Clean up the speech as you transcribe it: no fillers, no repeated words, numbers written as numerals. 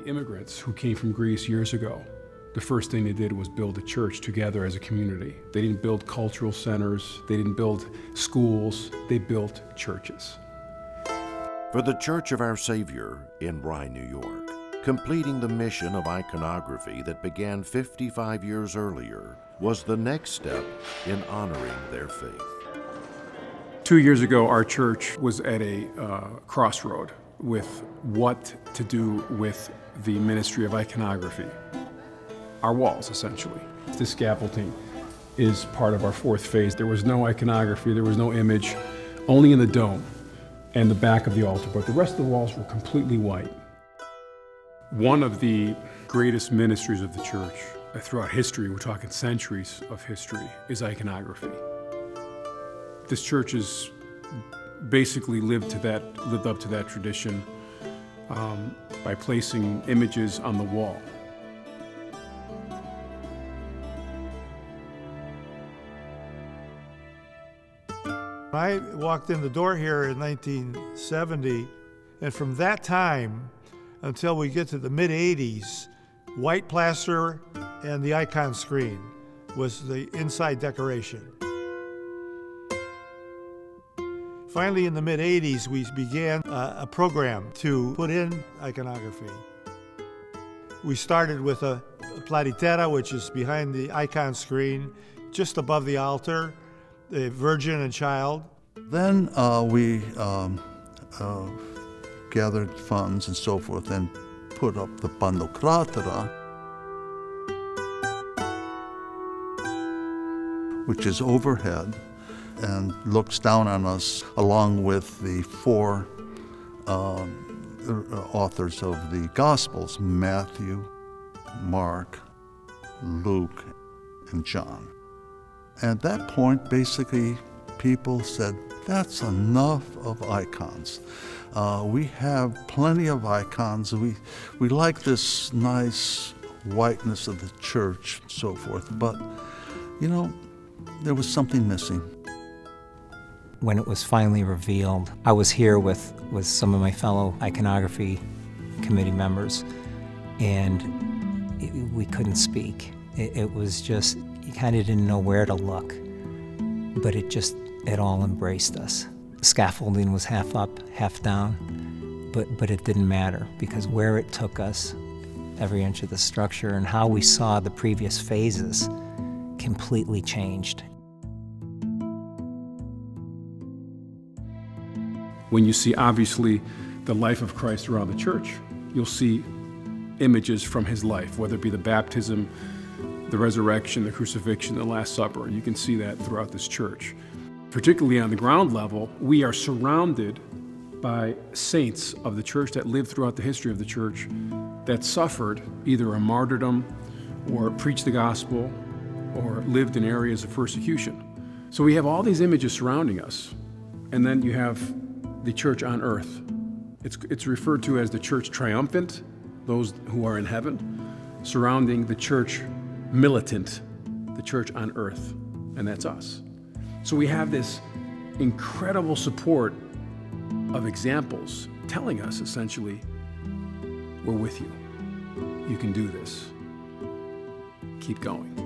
immigrants who came from Greece years ago, the first thing they did was build a church together as a community. They didn't build cultural centers, they didn't build schools, they built churches. For the Church of Our Saviour in Rye, New York, completing the mission of iconography that began 55 years earlier was the next step in honoring their faith. 2 years ago, our church was at a crossroad with what to do with the ministry of iconography. Our walls, essentially. This scaffolding is part of our fourth phase. There was no iconography, there was no image, only in the dome and the back of the altar, but the rest of the walls were completely white. One of the greatest ministries of the church throughout history, we're talking centuries of history, is iconography. This church has basically lived up to that tradition by placing images on the wall. I walked in the door here in 1970, and from that time until we get to the mid-'80s, white plaster and the icon screen was the inside decoration. Finally, in the mid-'80s, we began a program to put in iconography. We started with a platitera, which is behind the icon screen, just above the altar, the Virgin and Child. Then we gathered funds and so forth and put up the iconocratera, which is overhead and looks down on us along with the four authors of the Gospels, Matthew, Mark, Luke, and John. At that point, basically, people said, that's enough of icons. We have plenty of icons. We like this nice whiteness of the church and so forth, but, you know, there was something missing. When it was finally revealed, I was here with some of my fellow iconography committee members, and we couldn't speak. It was just, you kind of didn't know where to look, but it all embraced us. The scaffolding was half up, half down, but it didn't matter, because where it took us, every inch of the structure and how we saw the previous phases completely changed. When you see, obviously, the life of Christ around the church, you'll see images from his life, whether it be the baptism, the resurrection, the crucifixion, the Last Supper. You can see that throughout this church. Particularly on the ground level, we are surrounded by saints of the church that lived throughout the history of the church that suffered either a martyrdom or preached the gospel or lived in areas of persecution. So we have all these images surrounding us, and then you have the church on earth. It's referred to as the church triumphant, those who are in heaven, surrounding the church militant, the church on earth, and that's us. So we have this incredible support of examples telling us, essentially, we're with you. You can do this. Keep going.